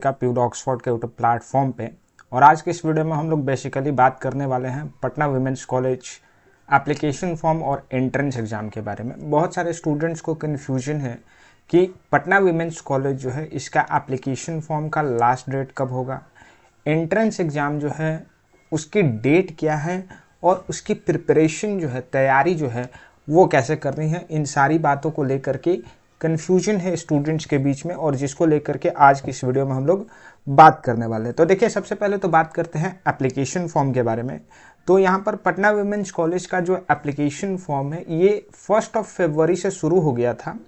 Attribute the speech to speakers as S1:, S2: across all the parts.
S1: का प्यूड ऑक्सफोर्ड के YouTube platform पे। और आज के इस वीडियो में हम लोग बेसिकली बात करने वाले हैं Patna women's college application form और एंट्रेंस एग्ज़ाम के बारे में। बहुत सारे स्टूडेंट्स को कन्फ्यूजन है कि पटना वुमेन्स कॉलेज जो है इसका एप्लीकेशन फॉर्म का लास्ट डेट कब होगा, एंट्रेंस एग्ज़ाम जो है उसकी डेट क्या है और उसकी प्रिपरेशन जो है, तैयारी जो है वो कैसे करनी है। इन सारी बातों को लेकर के कन्फ्यूजन है स्टूडेंट्स के बीच में और जिसको लेकर के आज की इस वीडियो में हम लोग बात करने वाले हैं। तो देखिए, सबसे पहले तो बात करते हैं एप्लीकेशन फॉर्म के बारे में। तो यहाँ पर पटना वुमेन्स कॉलेज का जो एप्लीकेशन फॉर्म है ये 1 फरवरी से शुरू हो गया था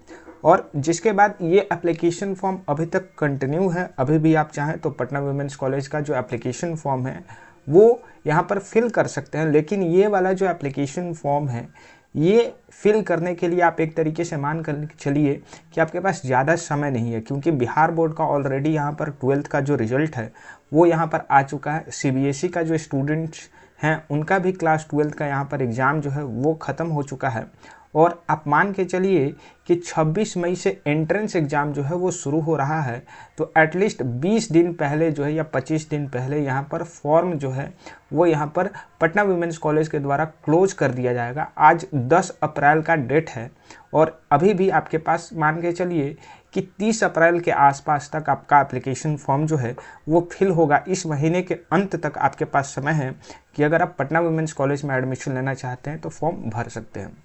S1: और जिसके बाद ये एप्लीकेशन फॉर्म अभी तक कंटिन्यू है। अभी भी आप चाहें तो पटना वुमेन्स कॉलेज का जो एप्लीकेशन फॉर्म है वो यहाँ पर फिल कर सकते हैं, लेकिन ये वाला जो एप्लीकेशन फॉर्म है ये फिल करने के लिए आप एक तरीके से मान कर चलिए कि आपके पास ज़्यादा समय नहीं है, क्योंकि बिहार बोर्ड का ऑलरेडी यहाँ पर 12th का जो रिजल्ट है वो यहाँ पर आ चुका है। सीबीएसई का जो स्टूडेंट्स हैं उनका भी क्लास 12th का यहाँ पर एग्ज़ाम जो है वो ख़त्म हो चुका है और आप मान के चलिए कि 26 मई से एंट्रेंस एग्ज़ाम जो है वो शुरू हो रहा है। तो एटलीस्ट 20 दिन पहले जो है या 25 दिन पहले यहाँ पर फॉर्म जो है वो यहाँ पर पटना वुमेन्स कॉलेज के द्वारा क्लोज कर दिया जाएगा। आज 10 अप्रैल का डेट है और अभी भी आपके पास मान के चलिए कि 30 अप्रैल के आसपास तक आपका एप्लीकेशन फॉर्म जो है वो फिल होगा। इस महीने के अंत तक आपके पास समय है कि अगर आप पटना वुमेन्स कॉलेज में एडमिशन लेना चाहते हैं तो फॉर्म भर सकते हैं।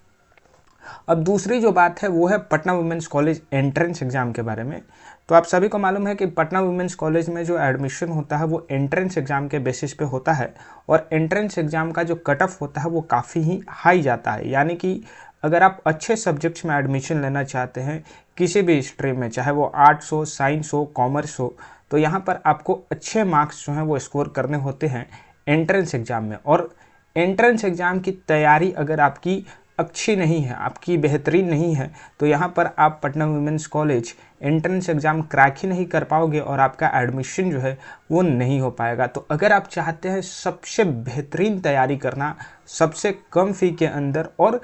S1: अब दूसरी जो बात है वो है Patna women's college entrance exam के बारे में। तो आप सभी को मालूम है कि पटना वुमेन्स कॉलेज में जो एडमिशन होता है वो एंट्रेंस एग्ज़ाम के बेसिस पे होता है और एंट्रेंस एग्ज़ाम का जो कट ऑफ होता है वो काफ़ी ही हाई जाता है। यानी कि अगर आप अच्छे सब्जेक्ट्स में एडमिशन लेना चाहते हैं किसी भी स्ट्रीम में, चाहे वो आर्ट्स हो, साइंस हो, कॉमर्स हो, तो यहाँ पर आपको अच्छे मार्क्स जो हैं वो स्कोर करने होते हैं एंट्रेंस एग्ज़ाम में। और एंट्रेंस एग्ज़ाम की तैयारी अगर आपकी अच्छी नहीं है, आपकी बेहतरीन नहीं है, तो यहाँ पर आप Patna women's college entrance exam crack ही नहीं कर पाओगे और आपका एडमिशन जो है वो नहीं हो पाएगा। तो अगर आप चाहते हैं सबसे बेहतरीन तैयारी करना सबसे कम फ़ी के अंदर और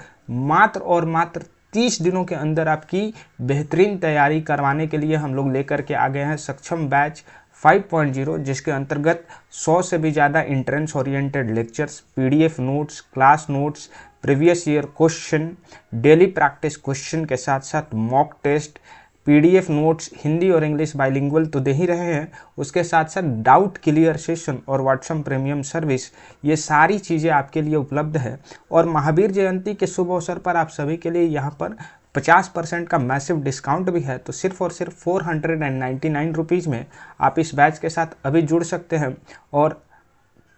S1: मात्र 30 दिनों के अंदर आपकी बेहतरीन तैयारी करवाने के लिए हम लोग लेकर के आ गए हैं सक्षम बैच 5.0, जिसके अंतर्गत 100 से भी ज़्यादा entrance oriented lectures, PDF notes, class notes, previous year question, daily practice question के साथ साथ mock test, PDF notes Hindi और इंग्लिश बाइलिंगुअल तो दे ही रहे हैं, उसके साथ साथ डाउट क्लियर सेशन और व्हाट्सएप प्रीमियम सर्विस, ये सारी चीज़ें आपके लिए उपलब्ध है। और महावीर जयंती के शुभ अवसर पर आप सभी के लिए यहाँ पर 50% का मैसिव डिस्काउंट भी है। तो सिर्फ और सिर्फ 499 रुपीज़ में आप इस बैच के साथ अभी जुड़ सकते हैं और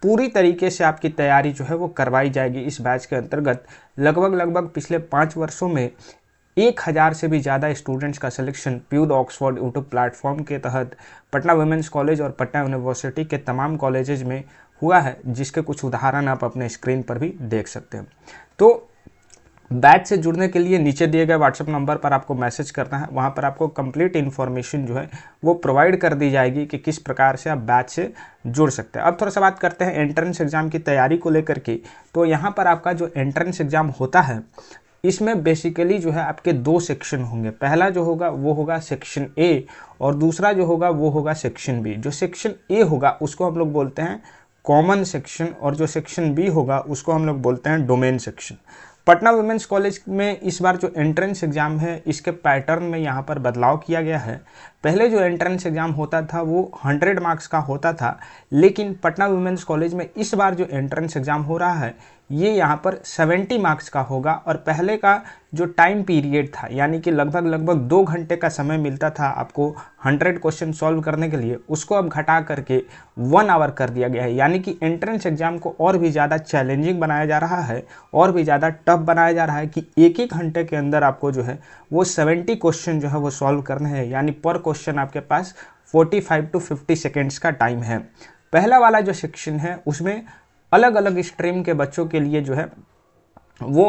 S1: पूरी तरीके से आपकी तैयारी जो है वो करवाई जाएगी। इस बैच के अंतर्गत लगभग पिछले 5 वर्षों में 1000 से भी ज़्यादा स्टूडेंट्स का सिलेक्शन प्यूड ऑक्सफोर्ड यूट्यूब प्लेटफॉर्म के तहत पटना वुमेन्स कॉलेज और पटना यूनिवर्सिटी के तमाम कॉलेजेज में हुआ है, जिसके कुछ उदाहरण आप अपने स्क्रीन पर भी देख सकते हैं। तो बैच से जुड़ने के लिए नीचे दिए गए व्हाट्सएप नंबर पर आपको मैसेज करना है, वहाँ पर आपको कंप्लीट इन्फॉर्मेशन जो है वो प्रोवाइड कर दी जाएगी कि किस प्रकार से आप बैच से जुड़ सकते हैं। अब थोड़ा सा बात करते हैं एंट्रेंस एग्ज़ाम की तैयारी को लेकर के। तो यहाँ पर आपका जो एंट्रेंस एग्ज़ाम होता है इसमें बेसिकली जो है आपके 2 सेक्शन होंगे। पहला जो होगा वो होगा सेक्शन ए और दूसरा जो होगा वो होगा सेक्शन बी। जो सेक्शन ए होगा उसको हम लोग बोलते हैं कॉमन सेक्शन और जो सेक्शन बी होगा उसको हम लोग बोलते हैं domain section. Patna women's college में इस बार जो एंट्रेंस एग्ज़ाम है इसके पैटर्न में यहाँ पर बदलाव किया गया है। पहले जो एंट्रेंस एग्ज़ाम होता था वो 100 मार्क्स का होता था, लेकिन पटना वुमेन्स कॉलेज में इस बार जो एंट्रेंस एग्ज़ाम हो रहा है ये यहाँ पर 70 मार्क्स का होगा। और पहले का जो टाइम पीरियड था, यानी कि लगभग 2 घंटे का समय मिलता था आपको 100 क्वेश्चन सॉल्व करने के लिए, उसको अब घटा करके 1 आवर कर दिया गया है। यानी कि एंट्रेंस एग्ज़ाम को और भी ज़्यादा चैलेंजिंग बनाया जा रहा है और भी ज़्यादा टफ बनाया जा रहा है कि एक घंटे के अंदर आपको जो है वो 70 क्वेश्चन जो है वो सॉल्व करने हैं। यानी पर क्वेश्चन आपके पास 45 to 50 सेकेंड्स का टाइम है। पहला वाला जो सेक्शन है उसमें अलग अलग स्ट्रीम के बच्चों के लिए जो है वो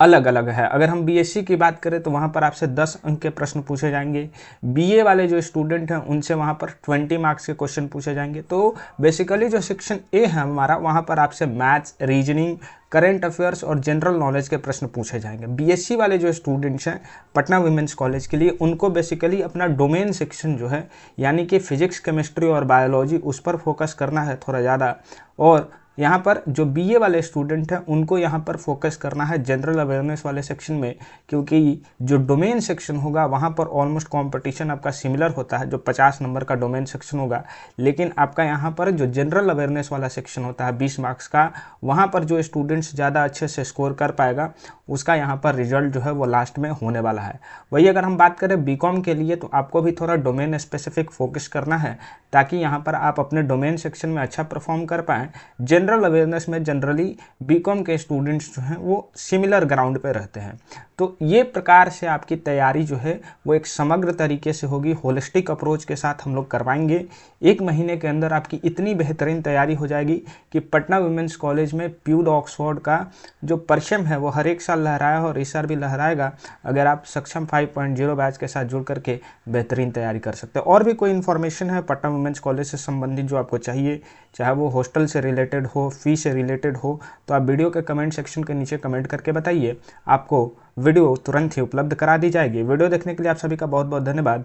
S1: अलग अलग है। अगर हम बीएससी की बात करें तो वहाँ पर आपसे 10 अंक के प्रश्न पूछे जाएंगे। बीए वाले जो स्टूडेंट हैं उनसे वहाँ पर 20 मार्क्स के क्वेश्चन पूछे जाएंगे। तो बेसिकली जो सेक्शन ए है हमारा, वहाँ पर आपसे मैथ्स, रीजनिंग, करंट अफेयर्स और जनरल नॉलेज के प्रश्न पूछे जाएंगे। बीएससी वाले जो स्टूडेंट्स हैं पटना वुमेंस कॉलेज के लिए, उनको बेसिकली अपना डोमेन सेक्शन जो है यानी कि फिजिक्स, केमिस्ट्री और बायोलॉजी, उस पर फोकस करना है थोड़ा ज़्यादा। और यहाँ पर जो बीए वाले स्टूडेंट हैं उनको यहाँ पर फोकस करना है जनरल अवेयरनेस वाले सेक्शन में, क्योंकि जो डोमेन सेक्शन होगा वहाँ पर ऑलमोस्ट कंपटीशन आपका सिमिलर होता है, जो 50 नंबर का डोमेन सेक्शन होगा। लेकिन आपका यहाँ पर जो जनरल अवेयरनेस वाला सेक्शन होता है 20 मार्क्स का, वहाँ पर जो स्टूडेंट्स ज़्यादा अच्छे से स्कोर कर पाएगा उसका यहाँ पर रिजल्ट जो है वो लास्ट में होने वाला है। वही अगर हम बात करें बीकॉम के लिए, तो आपको भी थोड़ा डोमेन स्पेसिफिक फोकस करना है ताकि यहाँ पर आप अपने डोमेन सेक्शन में अच्छा परफॉर्म कर पाएँ। जनरल अवेयरनेस में जनरली बीकॉम के स्टूडेंट्स जो हैं वो सिमिलर ग्राउंड पे रहते हैं। तो ये प्रकार से आपकी तैयारी जो है वो एक समग्र तरीके से होगी, होलिस्टिक अप्रोच के साथ हम लोग करवाएंगे। 1 महीने के अंदर आपकी इतनी बेहतरीन तैयारी हो जाएगी कि पटना वुमेंस कॉलेज में प्यूड ऑक्सफोर्ड का जो परचम है वो हर एक साल लहराया और इस साल भी लहराएगा, अगर आप सक्षम 5.0 बैच के साथ जुड़ करके बेहतरीन तैयारी कर सकते हैं। और भी कोई इन्फॉर्मेशन है पटना वुमेंस कॉलेज से संबंधित जो आपको चाहिए, चाहे वो हॉस्टल से रिलेटेड हो, फी से रिलेटेड हो, तो आप वीडियो के कमेंट सेक्शन के नीचे कमेंट करके बताइए। आपको वीडियो तुरंत ही उपलब्ध करा दी जाएगी। वीडियो देखने के लिए आप सभी का बहुत बहुत धन्यवाद।